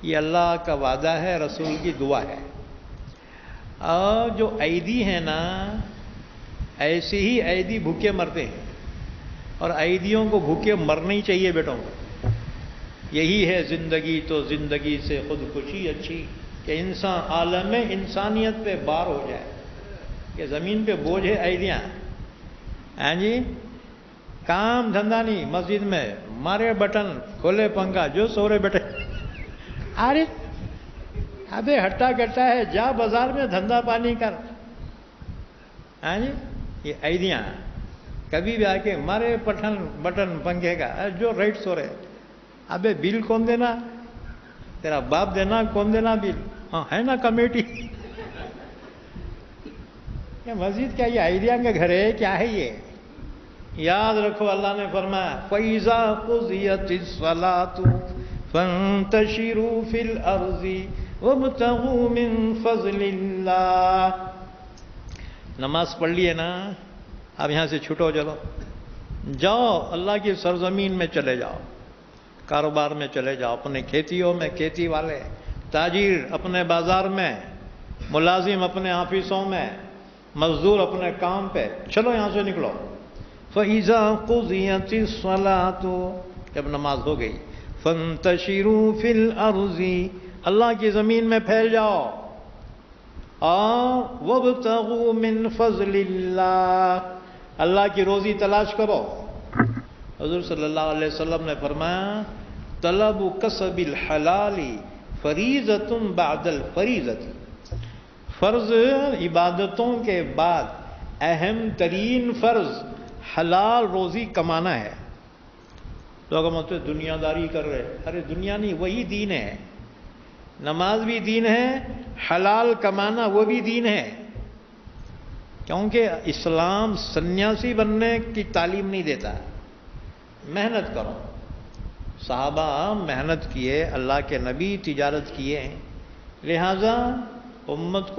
یہ اللہ کا وعدہ ہے، رسول کی دعا ہے۔ اور جو عیدی ہیں نا، ایسے ہی عیدی بھوکے مرتے ہیں، اور عیدیوں کو بھوکے مرنا ہی چاہیے بیٹوں کو۔ یہی ہے زندگی، تو زندگی سے خودکشی اچھی، کہ انسان عالم انسانیت پہ بار ہو جائے، کہ زمین پہ بوجھ ہے عیدیاں، ہاں جی، کام دھندا نہیں، مسجد میں مارے بٹن، کھولے پنکھا، جو سو رہے بیٹھے۔ ارے ابے ہٹا کٹا ہے، جا بازار میں دھندا پانی کر، ہاں جی۔ یہ عیدیاں کبھی بھی آ کے مارے بٹن پنکھے کا، جو رائٹ سو رہے۔ ابے بل کون دینا؟ تیرا باپ دینا، کون دینا بل؟ ہاں ہے نا کمیٹی۔ یہ مسجد کیا، یہ عیدیاں کا گھر ہے کیا ہے یہ؟ یاد رکھو اللہ نے فرمایا فَإِذَا قُضِيَتِ الصَّلَاةُ فَانتَشِرُوا فِي الْأَرْضِ وَابْتَغُوا مِن فَضْلِ اللَّهِ۔ نماز پڑھ لیے نا، اب یہاں سے چھوٹو، چلو جاؤ اللہ کی سرزمین میں چلے جاؤ، کاروبار میں چلے جاؤ، اپنے کھیتیوں میں کھیتی والے، تاجر اپنے بازار میں، ملازم اپنے آفیسوں میں، مزدور اپنے کام پہ، چلو یہاں سے نکلو۔ فَإِذَا قُضِيَتِ الصَّلَاةُ، جب نماز ہو گئی، فَانتَشِرُوا فِي الْأَرْضِ، اللہ کی زمین میں پھیل جاؤ، اور وَابْتَغُوا مِن فَضْلِ اللَّهِ، اللہ کی روزی تلاش کرو۔ حضور صلی اللہ علیہ وسلم نے فرمایا طلب کسب الحلال فریضۃ بعد الفریضۃ، فرض عبادتوں کے بعد اہم ترین فرض حلال روزی کمانا ہے۔ لوگ ہم تو دنیا داری کر رہے، ارے دنیا نہیں، وہی دین ہے۔ نماز بھی دین ہے، حلال کمانا وہ بھی دین ہے، کیونکہ اسلام سنیاسی بننے کی تعلیم نہیں دیتا۔ محنت کرو، صحابہ محنت کیے، اللہ کے نبی تجارت کیے، لہذا امت کو